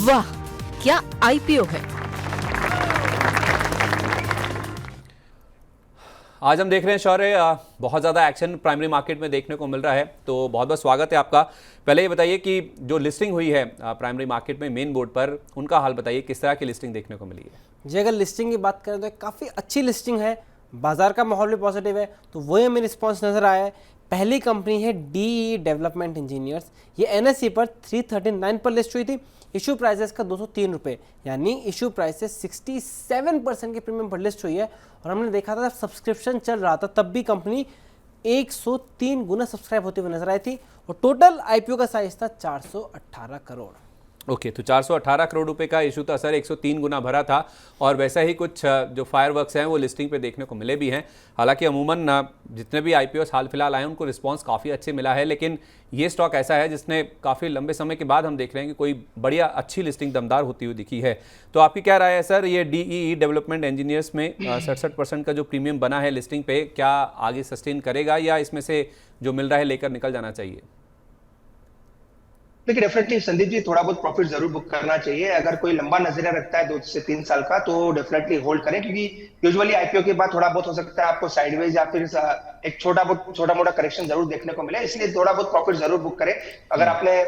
वाह, क्या आईपीओ है। आज हम देख रहे हैं शौर्य, बहुत ज़्यादा एक्शन प्राइमरी मार्केट में देखने को मिल रहा है, तो बहुत बहुत स्वागत है आपका। पहले ये बताइए कि जो लिस्टिंग हुई है प्राइमरी मार्केट में मेन बोर्ड पर, उनका हाल बताइए, किस तरह की लिस्टिंग देखने को मिली है। जी, अगर लिस्टिंग की बात करें तो काफ़ी अच्छी लिस्टिंग है, बाजार का माहौल भी पॉजिटिव है, तो वही हमें रिस्पॉन्स नज़र आया है। पहली कंपनी है DE डेवलपमेंट इंजीनियर्स, ये NSE पर 339 पर लिस्ट हुई थी। इशू प्राइसेस का 203 रुपये, यानी इशू प्राइसेस 67% के प्रीमियम पर लिस्ट हुई है। और हमने देखा था सब्सक्रिप्शन चल रहा था तब भी कंपनी 103 गुना सब्सक्राइब होती हुई नजर आई थी, और टोटल IPO का साइज था 418 करोड़। ओके, तो 418 करोड़ रुपए का इशू तो असर 103 गुना भरा था, और वैसा ही कुछ जो फायरवर्क्स हैं वो लिस्टिंग पे देखने को मिले भी हैं। हालांकि अमूमन जितने भी IPOs हाल फिलहाल आए उनको रिस्पांस काफ़ी अच्छे मिला है, लेकिन ये स्टॉक ऐसा है जिसने काफ़ी लंबे समय के बाद हम देख रहे हैं कि कोई बढ़िया अच्छी लिस्टिंग दमदार होती हुई दिखी है। तो आपकी क्या राय है सर, ये DE डेवलपमेंट इंजीनियर्स में 67% का जो प्रीमियम बना है लिस्टिंग पे, क्या आगे सस्टेन करेगा या इसमें से जो मिल रहा है लेकर निकल जाना चाहिए? देखिए, डेफिनेटली संदीप जी, थोड़ा बहुत प्रॉफिट जरूर बुक करना चाहिए। अगर कोई लंबा नजरिया रखता है 2 से 3 साल का, तो डेफिनेटली होल्ड करें, क्योंकि यूजुअली IPO के बाद थोड़ा बहुत हो सकता है आपको साइडवेज या फिर एक छोटा मोटा करेक्शन जरूर देखने को मिले, इसलिए थोड़ा बहुत प्रॉफिट जरूर बुक करें। अगर आपने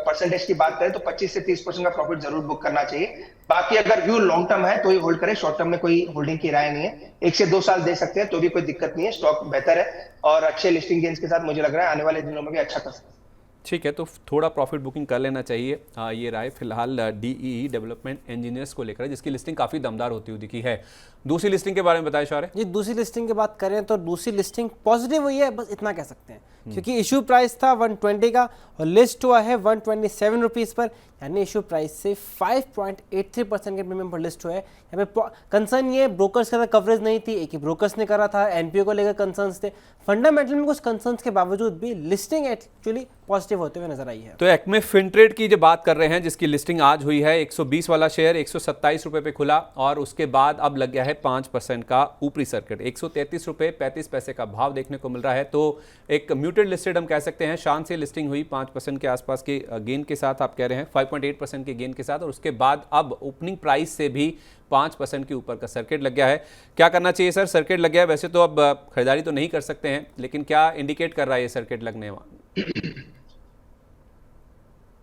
परसेंटेज की बात करें तो 25 से 30% का प्रॉफिट जरूर बुक करना चाहिए। बाकी अगर व्यू लॉन्ग टर्म है तो ही होल्ड करें, शॉर्ट टर्म में कोई होल्डिंग की राय नहीं है। 1 से 2 साल दे सकते हैं तो भी कोई दिक्कत नहीं है, स्टॉक बेहतर है और अच्छे लिस्टिंग गेन्स के साथ मुझे लग रहा है आने वाले दिनों में भी अच्छा कर सकते हैं। ठीक है, तो थोड़ा प्रॉफिट बुकिंग कर लेना चाहिए। ये राय फिलहाल DE डेवलपमेंट इंजीनियर्स को लेकर है, जिसकी लिस्टिंग काफ़ी दमदार होती हुई दिखी है। दूसरी लिस्टिंग के बारे में बताएं शौर्य। जी, दूसरी लिस्टिंग की बात करें तो दूसरी लिस्टिंग पॉजिटिव हुई है, बस इतना कह सकते हैं, क्योंकि इशू प्राइस था 120 का और लिस्ट हुआ है 127 रुपीज़ पर, यानी इशू प्राइस से 5.83% के प्रीमियम पर लिस्ट हुआ है। यहाँ पे कंसर्न ये ब्रोकर्स का कवरेज नहीं थी, एक ही ब्रोकर्स ने करा था, NPO को लेकर कंसर्न्स थे। फंडामेंटल में कुछ कंसर्न्स के बावजूद भी लिस्टिंग एक्चुअली पॉजिटिव होते हुए नजर आई है। तो एक्मे फिनट्रेड की जो बात कर रहे हैं, जिसकी लिस्टिंग आज हुई है, 120 वाला शेयर 127 रुपये पे खुला और उसके बाद अब लग गया है 5% का ऊपरी सर्किट, 133 रुपये 35 पैसे का भाव देखने को मिल रहा है। तो एक म्यूटेड लिस्टेड हम कह सकते हैं, शान से लिस्टिंग हुई 5% के आसपास के गेन के साथ, आप कह रहे हैं 5.8% के गेन के साथ, और उसके बाद अब ओपनिंग प्राइस से भी 5% के ऊपर का सर्किट लग गया है। क्या करना चाहिए सर? सर्किट लग गया है, वैसे तो अब खरीदारी तो नहीं कर सकते हैं, लेकिन क्या इंडिकेट कर रहा है ये सर्किट लगने वाला?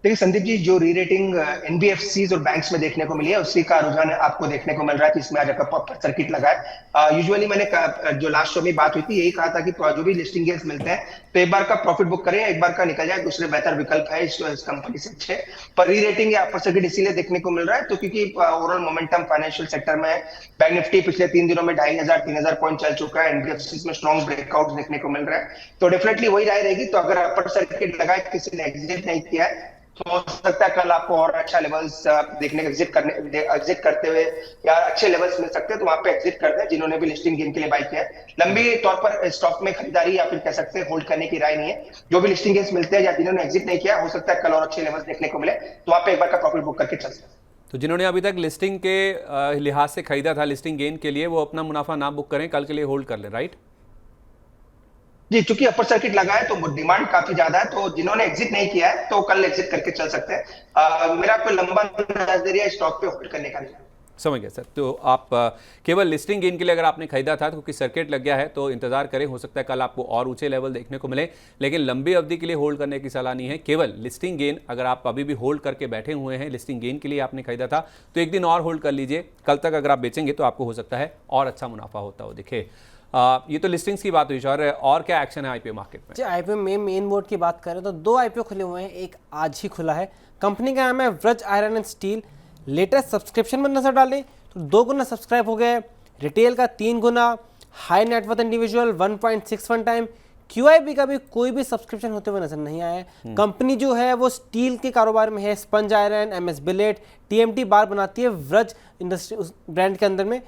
देखिए संदीप जी, जो री रेटिंग NBFCs और बैंक्स में देखने को मिली है उसी का रुझान आपको देखने को मिल रहा है कि इसमें आज आपका सर्किट लगा है। यूजुअली मैंने जो लास्ट शो में बात हुई थी यही कहा था कि जो भी लिस्टिंग गेन्स मिलते हैं तो एक बार का प्रॉफिट बुक करें, एक बार का निकल जाए, दूसरे बेहतर विकल्प है इस कंपनी से अच्छे। पर री रेटिंग या अपर सर्किट इसीलिए देखने को मिल रहा है तो क्योंकि ओवरऑल मोमेंटम फाइनेंशियल सेक्टर में बैंक निफ्टी पिछले 3 दिनों में 2500-3000 पॉइंट चल चुका है, NBFCs में स्ट्रॉन्ग ब्रेकआउट देखने को मिल रहा है, तो डेफिनेटली वही राय रहेगी। तो अगर अपर सर्किट लगा है, किसी ने एग्जिट नहीं किया है, तो हो सकता है कल आपको और अच्छा लेवल्स देखने का एग्जिट करते हुए या अच्छे लेवल्स मिल सकते हैं, तो वहां पे एग्जिट कर दें जिन्होंने भी लिस्टिंग गेन के लिए बाय किया है। लंबी तौर पर स्टॉक में खरीदारी या फिर कह सकते हैं होल्ड करने की राय नहीं है। जो भी लिस्टिंग गेन्स मिलते हैं या जिन्होंने एग्जिट नहीं किया, हो सकता है कल और अच्छे लेवल्स देखने को मिले, तो वहां पे एक बार का प्रॉफिट बुक करके चल सकते हैं। तो जिन्होंने अभी तक लिस्टिंग के लिहाज से खरीदा था लिस्टिंग गेन के लिए, वो अपना मुनाफा ना बुक करें, कल के लिए होल्ड कर ले, राइट? जी, चूंकि अपर सर्किट लगा है तो डिमांड काफी ज्यादा है, तो जिन्होंने एग्जिट नहीं किया है तो कल एग्जिट करके चल सकते हैं। मेरा कोई लंबा नजरिया स्टॉक पे होल्ड करने का नहीं। समझ गया सर। तो आप केवल लिस्टिंग गेन के लिए अगर आपने खरीदा था, क्योंकि सर्किट लग गया है, तो इंतजार करें, हो सकता है कल आपको और ऊंचे लेवल देखने को मिले, लेकिन लंबी अवधि के लिए होल्ड करने की सलाह नहीं है। केवल लिस्टिंग गेन, अगर आप अभी भी होल्ड करके बैठे हुए हैं, लिस्टिंग गेन के लिए आपने खरीदा था, तो एक दिन और होल्ड कर लीजिए। कल तक अगर आप बेचेंगे तो आपको हो सकता है और अच्छा मुनाफा होता हो दिखे। ये तो लिस्टिंग्स की बात हुई और क्या एक्शन है IPO मार्केट में? जी, IPO में मेन बोर्ड की बात करें तो 2 IPO खुले हुए हैं, एक आज ही खुला है। कंपनी का नाम है Vraj iron and steel. Latest subscription में नजर डालें तो 2 गुना सब्सक्राइब हो गए, रिटेल का 3 गुना, high networth individual 1.61 time, QIB का भी कोई भी सब्सक्रिप्शन होते हुए नजर नहीं आया है। कंपनी जो है वो स्टील के कारोबार में है, sponge iron, MS billet, TMT bar बनाती है व्रज इंडस्ट्री उस ब्रांड के अंदर में।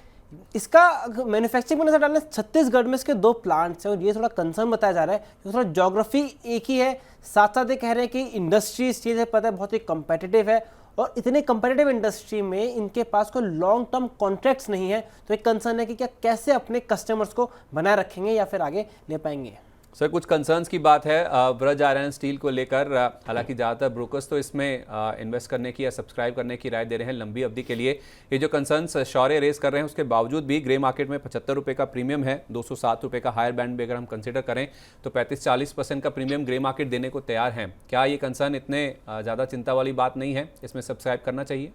इसका मैन्युफैक्चरिंग में नजर डालने छत्तीसगढ़ में इसके 2 प्लांट्स हैं और ये थोड़ा कंसर्न बताया जा रहा है, थोड़ा ज्योग्राफी एक ही है, साथ साथ ये कह रहे हैं कि इंडस्ट्री इस चीज़ है पता है बहुत ही कंपेटिटिव है और इतने कंपेटिटिव इंडस्ट्री में इनके पास कोई लॉन्ग टर्म कॉन्ट्रैक्ट्स नहीं है, तो एक कंसर्न है कि क्या कैसे अपने कस्टमर्स को बनाए रखेंगे या फिर आगे ले पाएंगे। सर कुछ कंसर्न्स की बात है व्रज आयरन स्टील को लेकर, हालांकि ज़्यादातर ब्रोकर्स तो इसमें इन्वेस्ट करने की या सब्सक्राइब करने की राय दे रहे हैं लंबी अवधि के लिए। ये जो कंसर्न्स शौर्य रेस कर रहे हैं उसके बावजूद भी ग्रे मार्केट में 75 रुपये का प्रीमियम है, 207 रुपये का हायर बैंड भी अगर हम कंसिडर करें तो 35-40% का प्रीमियम ग्रे मार्केट देने को तैयार हैं। क्या ये कंसर्न इतने ज़्यादा चिंता वाली बात नहीं है, इसमें सब्सक्राइब करना चाहिए?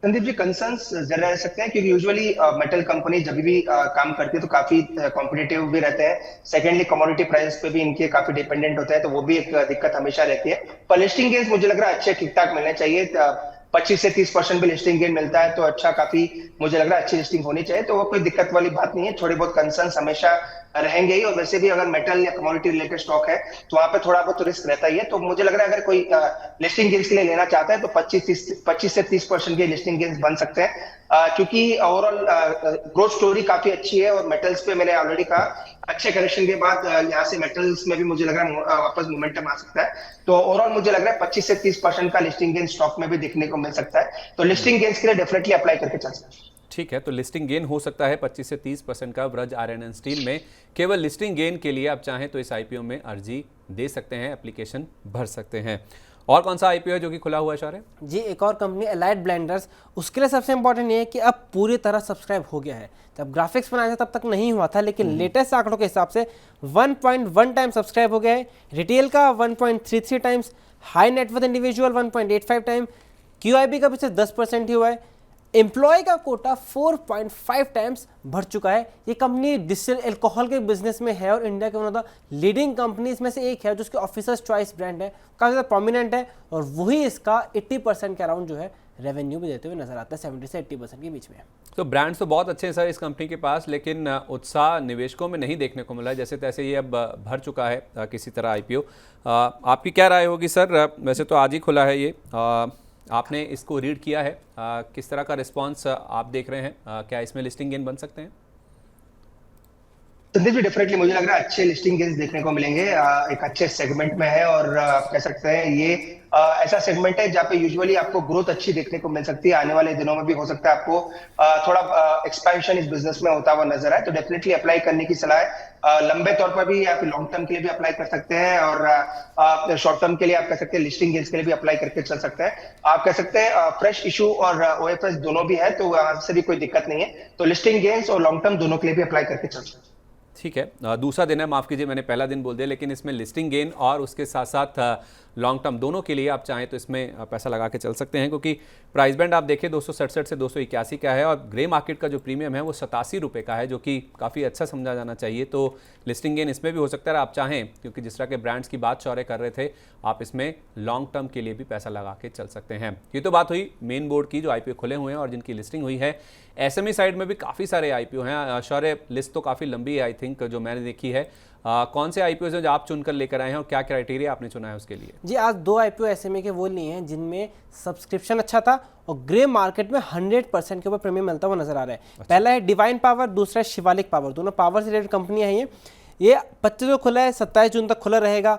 संदीप जी, कंसर्न्स जरूर रह सकते हैं क्योंकि यूजुअली मेटल कंपनी जब भी काम करती है तो काफी कॉम्पिटिटिव भी रहते हैं। सेकेंडली कमोडिटी प्राइस पे भी इनके काफी डिपेंडेंट होता है, तो वो भी एक दिक्कत हमेशा रहती है। पर लिस्टिंग गेन्स मुझे लग रहा है अच्छे ठीक ठाक मिलने चाहिए। 25 से 30% भी लिस्टिंग गेन मिलता है तो अच्छा, काफी मुझे लग रहा है अच्छी लिस्टिंग होनी चाहिए, तो वो कोई दिक्कत वाली बात नहीं है। थोड़े बहुत कंसर्न्स हमेशा रहेंगे ही, और वैसे भी अगर मेटल या कमोडिटी रिलेटेड स्टॉक है तो वहां पे थोड़ा बहुत रिस्क रहता ही है। तो मुझे लग रहा है अगर कोई लिस्टिंग गेन्स के लिए लेना चाहता है तो 25 से 30% के लिस्टिंग गेन्स बन सकते हैं, क्योंकि ओवरऑल ग्रोथ स्टोरी काफी अच्छी है। और मेटल्स पे मैंने ऑलरेडी कहा अच्छे करेक्शन के बाद यहाँ से मेटल्स में भी मुझे लग रहा है वापस मोमेंटम आ सकता है। तो ओवरऑल मुझे लग रहा है 25 से 30% का लिस्टिंग गेन स्टॉक में भी देखने को मिल सकता है, तो लिस्टिंग गेन्स के लिए डेफिनेटली अप्लाई करके चल सकते हैं। ठीक है, तो लिस्टिंग गेन हो सकता है 25 से 30% का व्रज आयरन एंड स्टील में। केवल लिस्टिंग गेन के लिए आप चाहें तो इस आईपीओ में अर्जी दे सकते हैं, एप्लीकेशन भर सकते हैं। और कौन सा आईपीओ है जो कि खुला हुआ है शौर्य? जी, एक और कंपनी एलाइड ब्लेंडर्स, उसके लिए सबसे इंपॉर्टेंट ये है कि अब पूरी तरह सब्सक्राइब हो गया है। जब ग्राफिक्स बनाया था तब तक नहीं हुआ था, लेकिन लेटेस्ट आंकड़ों के हिसाब से 1.1 टाइम सब्सक्राइब हो गया है। रिटेल का 1.33 times, high networth individual 1.85 time, QIB का भी सिर्फ 10% ही हुआ है। एम्प्लॉय का कोटा 4.5 टाइम्स बढ़ चुका है। ये कंपनी डिस्टिल अल्कोहल के बिजनेस में है और इंडिया के one of the leading companies में से एक है, जो उसके ऑफिसर्स चॉइस ब्रांड है, काफ़ी ज़्यादा प्रोमिनेंट है, और वही इसका 80% के अराउंड जो है रेवेन्यू भी देते हुए नजर आता है, 70 से 80% के बीच में। तो ब्रांड्स तो बहुत अच्छे हैं सर इस कंपनी के पास, लेकिन उत्साह निवेशकों में नहीं देखने को मिला है। जैसे तैसे ये अब भर चुका है किसी तरह आईपीओ। आपकी क्या राय होगी सर? वैसे तो आज ही खुला है ये, आपने इसको रीड किया है, किस तरह का रिस्पांस आप देख रहे हैं? क्या इसमें लिस्टिंग गेन बन सकते हैं? संदीप जी, डेफिनेटली मुझे लग रहा है अच्छे लिस्टिंग गेन्स देखने को मिलेंगे। एक अच्छे सेगमेंट में है, और आप कह सकते हैं ये ऐसा सेगमेंट है जहाँ पे यूजुअली आपको ग्रोथ अच्छी देखने को मिल सकती है। आने वाले दिनों में भी हो सकता है आपको थोड़ा एक्सपेंशन इस बिजनेस में होता हुआ नजर आए, तो डेफिनेटली अप्लाई करने की सलाह है। लंबे तौर पर भी या फिर लॉन्ग टर्म के लिए भी अप्लाई कर सकते हैं, और शॉर्ट टर्म के लिए आप कह सकते हैं लिस्टिंग गेन्स के लिए भी अप्लाई करके चल सकते हैं। आप कह सकते हैं फ्रेश इशू और OFS दोनों भी है, तो वहां से भी कोई दिक्कत नहीं है। तो लिस्टिंग गेन्स और लॉन्ग टर्म दोनों के लिए भी अप्लाई करके चल सकते हैं। ठीक है, दूसरा दिन है, माफ़ कीजिए मैंने पहला दिन बोल दिया, लेकिन इसमें लिस्टिंग गेन और उसके साथ साथ लॉन्ग टर्म दोनों के लिए आप चाहें तो इसमें पैसा लगा के चल सकते हैं, क्योंकि प्राइस बैंड आप देखिए 267 से 281 का है, और ग्रे मार्केट का जो प्रीमियम है वो 87 रुपये का है, जो कि काफ़ी अच्छा समझा जाना चाहिए। तो लिस्टिंग गेन इसमें भी हो सकता है आप चाहें, क्योंकि जिस तरह के ब्रांड्स की बात शौर्य कर रहे थे, आप इसमें लॉन्ग टर्म के लिए भी पैसा लगा के चल सकते हैं। ये तो बात हुई मेन बोर्ड की जो आईपीओ खुले हुए हैं और जिनकी लिस्टिंग हुई है। एसएमई साइड में भी काफ़ी सारे आईपीओ हैं शौर्य, लिस्ट तो काफ़ी लंबी है आई थिंक जो मैंने देखी है। कौन से आईपीओ हैं जो आप चुनकर लेकर आए हैं और क्या क्राइटेरिया आपने चुना है उसके लिए? जी, आज 2 आईपीओ एसएमई के वो लिए हैं जिनमें सब्सक्रिप्शन अच्छा था और ग्रे मार्केट में 100% के ऊपर प्रीमियम मिलता हुआ नजर आ रहा है। अच्छा। पहला है डिवाइन पावर, दूसरा है शिवालिक पावर। दोनों पावर से रिलेटेड कंपनियां हैं। ये 25 को खुला है, 27 जून तक खुला रहेगा।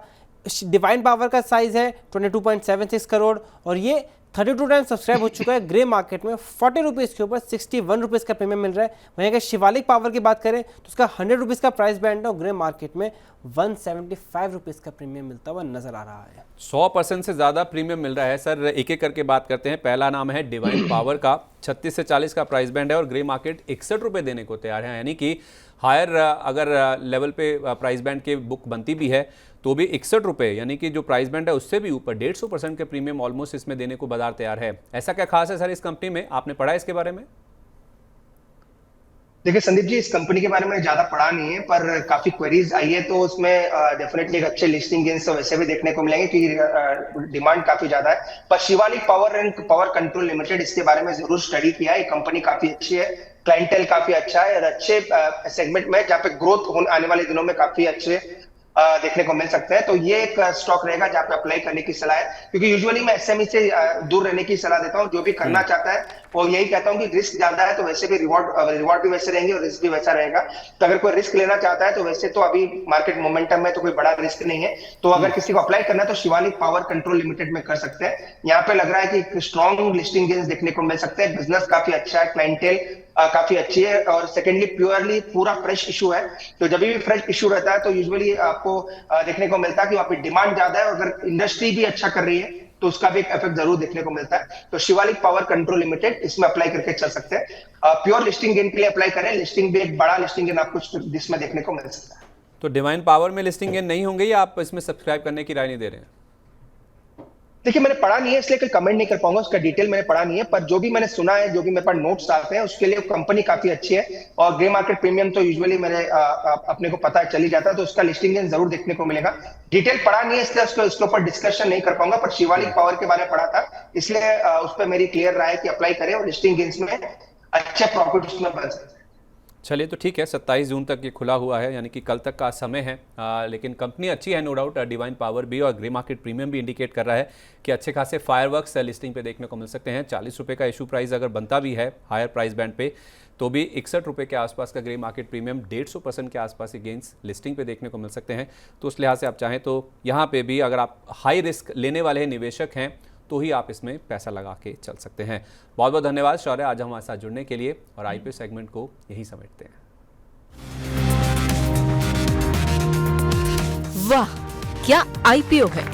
डिवाइन पावर का साइज है 22.76 करोड़ और ये 32 टाइम सब्सक्राइब हो चुका है। ग्रे मार्केट में 40 रुपीज़ के ऊपर 61 रुपीज़ का प्रीमियम मिल रहा है। वहीं अगर शिवालिक पावर की बात करें तो उसका 100 रुपीज़ का प्राइस बैंड है और ग्रे मार्केट में 175 रुपीज़ का प्रीमियम मिलता हुआ नजर आ रहा है। 100% से ज़्यादा प्रीमियम मिल रहा है सर। एक एक करके बात करते हैं। पहला नाम है डिवाइन पावर का, 36 से 40 का प्राइस बैंड है और ग्रे मार्केट 61 रुपये देने को तैयार है, यानी कि हायर अगर लेवल पे प्राइस बैंड के बुक बनती भी है तो भी 61 रुपये, यानी कि जो प्राइस बैंड है उससे भी ऊपर 150% के प्रीमियम ऑलमोस्ट इसमें देने को बाजार तैयार है। ऐसा क्या खास है सर इस कंपनी में, आपने पढ़ा है इसके बारे में? देखिए संदीप जी, इस कंपनी के बारे में ज्यादा पढ़ा नहीं है, पर काफी क्वेरीज आई है, तो उसमें डेफिनेटली एक अच्छे लिस्टिंग गेन्स तो वैसे भी देखने को मिलेंगे क्योंकि डिमांड काफी ज्यादा है। पर Shivalik power and power control limited, इसके बारे में जरूर स्टडी किया है। ये कंपनी काफी अच्छी है, क्लाइंटेल काफी अच्छा है और अच्छे सेगमेंट में जहाँ पे ग्रोथ आने वाले दिनों में काफी अच्छे देखने को मिल सकते हैं। तो ये एक स्टॉक रहेगा जहाँ पे अप्लाई करने की सलाह है, क्योंकि यूजुअली मैं एसएमई से दूर रहने की सलाह देता हूँ। जो भी करना चाहता है वो यही कहता हूँ कि रिस्क ज्यादा है तो वैसे भी रिवॉर्ड भी वैसे रहेंगे और रिस्क भी वैसा रहेगा। तो अगर कोई रिस्क लेना चाहता है तो वैसे तो अभी मार्केट मोमेंटम में तो कोई बड़ा रिस्क नहीं है, तो अगर किसी को अप्लाई करना है तो शिवालिक पावर कंट्रोल लिमिटेड में कर सकते हैं। यहाँ पे लग रहा है कि स्ट्रॉन्ग लिस्टिंग गेन्स देखने को मिल सकते हैं, बिजनेस काफी अच्छा है, क्लाइंटेल काफी अच्छी है, और सेकेंडली प्योरली पूरा फ्रेश इशू है। तो जब भी फ्रेश इशू रहता है तो यूजुअली आपको देखने को मिलता है कि वहाँ पे डिमांड ज्यादा है, और अगर इंडस्ट्री भी अच्छा कर रही है तो उसका भी एक इफेक्ट जरूर देखने को मिलता है। तो शिवालिक पावर कंट्रोल लिमिटेड इसमें अप्लाई करके चल सकते हैं। प्योर लिस्टिंग गेन के लिए अप्लाई करें, लिस्टिंग भी एक बड़ा लिस्टिंग गेन आपको इसमें देखने को मिल सकता है। तो डिवाइन पावर में लिस्टिंग गेन नहीं होंगे या आप इसमें सब्सक्राइब करने की राय नहीं दे रहे हैं? देखिए मैंने पढ़ा नहीं है इसलिए कोई कमेंट नहीं कर पाऊंगा, उसका डिटेल मैंने पढ़ा नहीं है, पर जो भी मैंने सुना है, जो भी मेरे पास नोट्स आते हैं, उसके लिए कंपनी काफी अच्छी है। और ग्रे मार्केट प्रीमियम तो यूजुअली मेरे अपने को पता चली जाता है, तो उसका लिस्टिंग गेन जरूर देखने को मिलेगा। डिटेल पढ़ा नहीं है इसलिए उसके ऊपर डिस्कशन नहीं कर पाऊंगा, पर शिवालिक पावर के बारे में पढ़ा था, इसलिए उस पर मेरी क्लियर राय है कि अप्लाई करें और लिस्टिंग गेन्स में अच्छे प्रॉफिट उसमें बन सकते हैं। चलिए तो ठीक है, 27 जून तक ये खुला हुआ है, यानी कि कल तक का समय है। लेकिन कंपनी अच्छी है नो डाउट, डिवाइन पावर भी, और ग्रे मार्केट प्रीमियम भी इंडिकेट कर रहा है कि अच्छे खासे फायरवर्क्स लिस्टिंग पे देखने को मिल सकते हैं। 40 रुपये का इशू प्राइस अगर बनता भी है हायर प्राइस बैंड पे, तो भी 61 रुपये के आसपास का ग्रे मार्केट प्रीमियम 150% के आसपास के गेंस लिस्टिंग पे देखने को मिल सकते हैं। तो उस लिहाज से आप चाहें तो यहाँ पे भी अगर आप हाई रिस्क लेने वाले निवेशक हैं तो ही आप इसमें पैसा लगा के चल सकते हैं। बहुत बहुत धन्यवाद शौर्य, आज हमारे साथ जुड़ने के लिए, और आईपीओ सेगमेंट को यही समेटते हैं। वाह, क्या आईपीओ है।